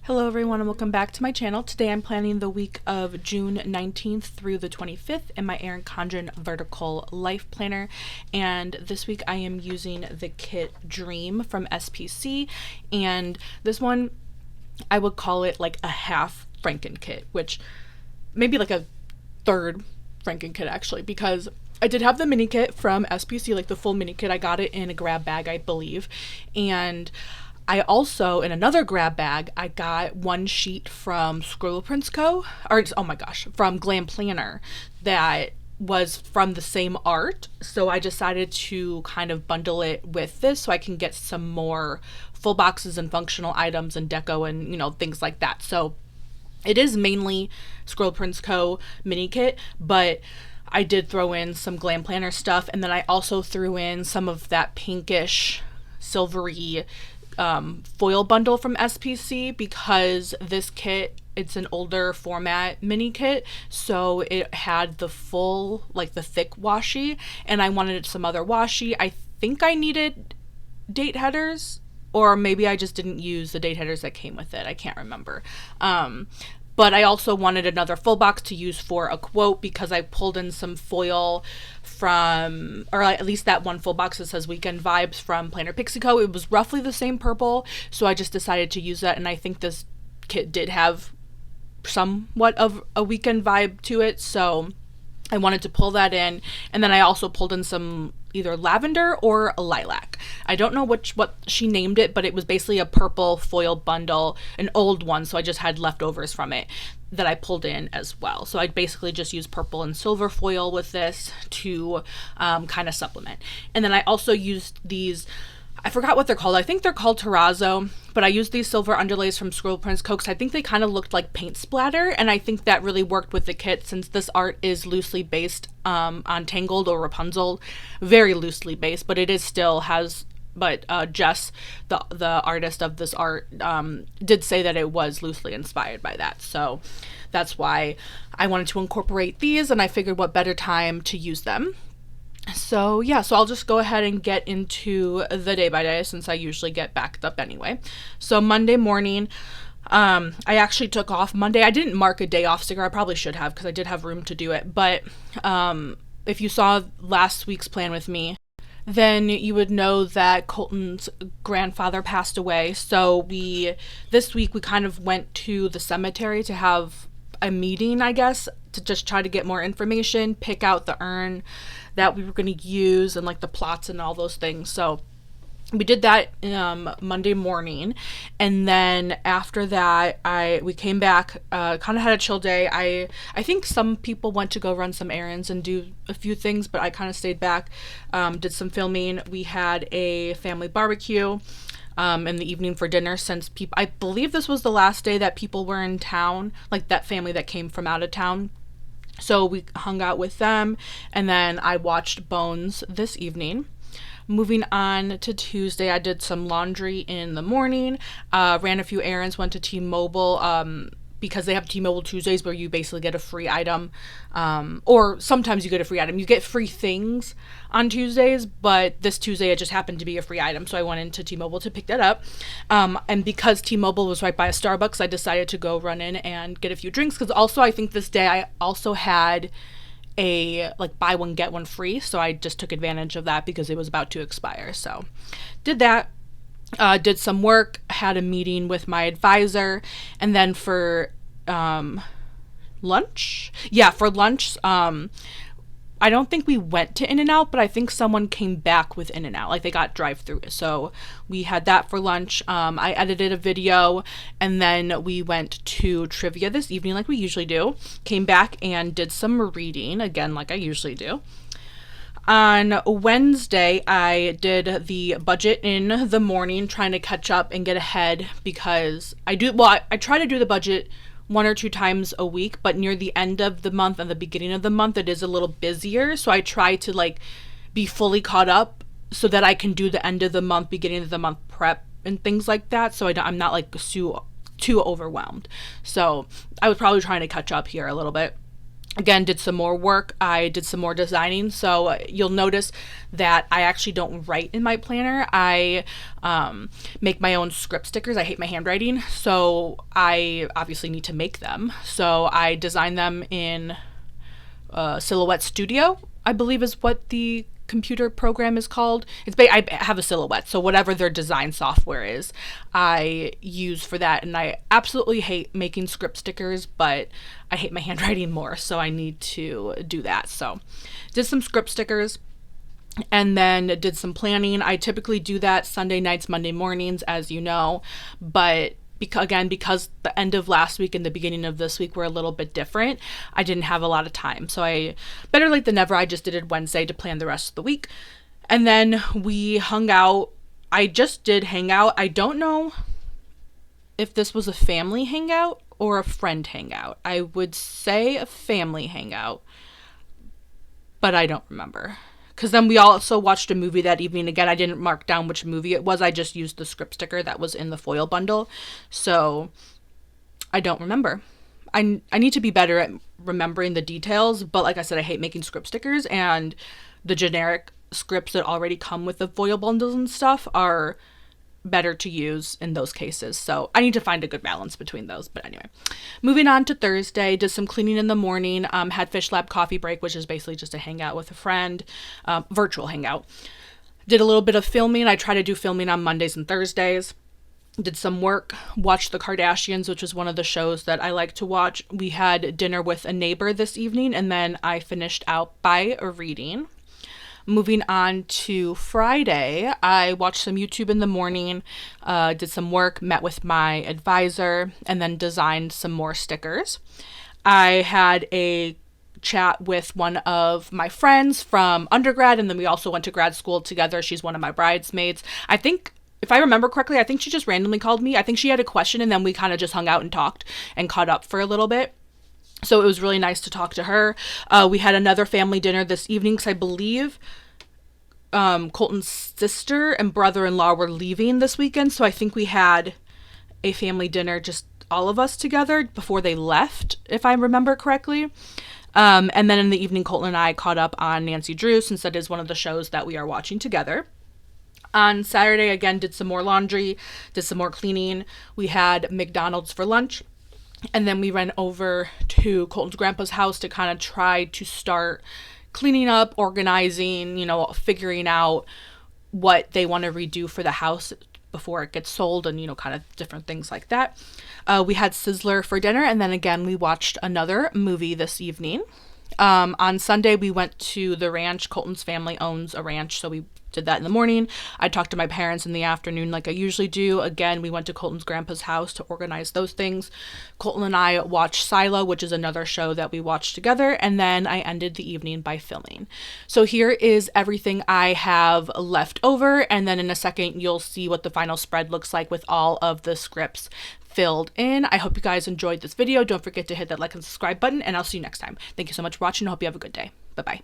Hello everyone and welcome back to my channel. Today I'm planning the week of June 19th through the 25th in my Erin Condren vertical life planner, and this week I am using the kit Dream from SPC, and this one I would call it like a half Franken kit, which maybe like a third Franken kit actually, because I did have the mini kit from SPC, like the full mini kit. I got it in a grab bag, I believe, and I also, in another grab bag, I got one sheet from Scribble Prints Co. From Glam Planner that was from the same art. So I decided to kind of bundle it with this so I can get some more full boxes and functional items and deco and, things like that. So it is mainly Scribble Prints Co. mini kit, but I did throw in some Glam Planner stuff, and then I also threw in some of that pinkish, silvery foil bundle from SPC, because this kit, it's an older format mini kit, so it had the full, like the thick washi, and I wanted some other washi. I think I needed date headers, or maybe I just didn't use the date headers that came with it. I can't remember. But I also wanted another full box to use for a quote, because I pulled in some foil from, or at least that one full box that says Weekend Vibes from Planner Pixie Co. It was roughly the same purple, so I just decided to use that, and I think this kit did have somewhat of a weekend vibe to it, so I wanted to pull that in. And then I also pulled in some either lavender or a lilac. I don't know what she named it, but it was basically a purple foil bundle, an old one, so I just had leftovers from it that I pulled in as well. So I basically just used purple and silver foil with this to kind of supplement. And then I also used these, I forgot what they're called. I think they're called terrazzo, but I used these silver underlays from Scribble Prints Co. because I think they kind of looked like paint splatter, and I think that really worked with the kit, since this art is loosely based on Tangled or Rapunzel, very loosely based, but it is still has. But Jess, the artist of this art, did say that it was loosely inspired by that. So that's why I wanted to incorporate these, and I figured what better time to use them. So yeah, so I'll just go ahead and get into the day by day, since I usually get backed up anyway. So Monday morning, I actually took off Monday. I didn't mark a day off sticker. I probably should have, because I did have room to do it. But if you saw last week's plan with me, then you would know that Colton's grandfather passed away. So this week we kind of went to the cemetery to have a meeting, I guess, to just try to get more information, pick out the urn that we were going to use, and like the plots and all those things. So we did that Monday morning, and then after that we came back, kind of had a chill day. I think some people went to go run some errands and do a few things, but I kind of stayed back, did some filming. We had a family barbecue in the evening for dinner, since I believe this was the last day that people were in town, like that family that came from out of town. So we hung out with them, and then I watched Bones this evening. Moving on to Tuesday, I did some laundry in the morning, ran a few errands, went to T-Mobile, because they have T-Mobile Tuesdays where you basically get a free item, or sometimes you get a free item. You get free things on Tuesdays, but this Tuesday it just happened to be a free item, so I went into T-Mobile to pick that up. And because T-Mobile was right by a Starbucks, I decided to go run in and get a few drinks, because also I think this day I also had a like buy one get one free, so I just took advantage of that because it was about to expire. So did that. Did some work, had a meeting with my advisor, and then for lunch, I don't think we went to In-N-Out, but I think someone came back with In-N-Out, like they got drive-through. So we had that for lunch. I edited a video, and then we went to trivia this evening like we usually do. Came back and did some reading, again like I usually do. On Wednesday, I did the budget in the morning, trying to catch up and get ahead, because I try to do the budget one or two times a week, but near the end of the month and the beginning of the month, it is a little busier. So I try to like be fully caught up so that I can do the end of the month, beginning of the month prep and things like that. So I'm not like too overwhelmed. So I was probably trying to catch up here a little bit. Again, did some more work. I did some more designing. So you'll notice that I actually don't write in my planner. I make my own script stickers. I hate my handwriting, so I obviously need to make them. So I design them in Silhouette Studio, I believe is what the computer program is called. I have a Silhouette, so whatever their design software is, I use for that. And I absolutely hate making script stickers, but I hate my handwriting more, so I need to do that. So did some script stickers and then did some planning. I typically do that Sunday nights, Monday mornings, as you know, but because the end of last week and the beginning of this week were a little bit different, I didn't have a lot of time. So I, better late than never, I just did it Wednesday to plan the rest of the week. And then we hung out. I just did hang out. I don't know if this was a family hangout or a friend hangout. I would say a family hangout, but I don't remember. Because then we also watched a movie that evening. Again, I didn't mark down which movie it was. I just used the script sticker that was in the foil bundle. So I don't remember. I need to be better at remembering the details. But like I said, I hate making script stickers. And the generic scripts that already come with the foil bundles and stuff are better to use in those cases. So I need to find a good balance between those. But anyway, moving on to Thursday, did some cleaning in the morning, had Fish Lab coffee break, which is basically just a hangout with a friend, virtual hangout. Did a little bit of filming. I try to do filming on Mondays and Thursdays. Did some work, watched The Kardashians, which is one of the shows that I like to watch. We had dinner with a neighbor this evening, and then I finished out by a reading. Moving on to Friday, I watched some YouTube in the morning, did some work, met with my advisor, and then designed some more stickers. I had a chat with one of my friends from undergrad, and then we also went to grad school together. She's one of my bridesmaids. I think, if I remember correctly, I think she just randomly called me. I think she had a question, and then we kind of just hung out and talked and caught up for a little bit. So it was really nice to talk to her. We had another family dinner this evening because I believe Colton's sister and brother-in-law were leaving this weekend. So I think we had a family dinner, just all of us together before they left, if I remember correctly. And then in the evening, Colton and I caught up on Nancy Drew, since that is one of the shows that we are watching together. On Saturday, again, did some more laundry, did some more cleaning. We had McDonald's for lunch. And then we ran over to Colton's grandpa's house to kind of try to start cleaning up, organizing, figuring out what they want to redo for the house before it gets sold and, kind of different things like that. We had Sizzler for dinner. And then again, we watched another movie this evening. On Sunday, we went to the ranch. Colton's family owns a ranch, so we did that in the morning. I talked to my parents in the afternoon like I usually do. Again, we went to Colton's grandpa's house to organize those things. Colton and I watched Silo, which is another show that we watched together, and then I ended the evening by filming. So here is everything I have left over, and then in a second you'll see what the final spread looks like with all of the scripts filled in. I hope you guys enjoyed this video. Don't forget to hit that like and subscribe button, and I'll see you next time. Thank you so much for watching. I hope you have a good day. Bye-bye.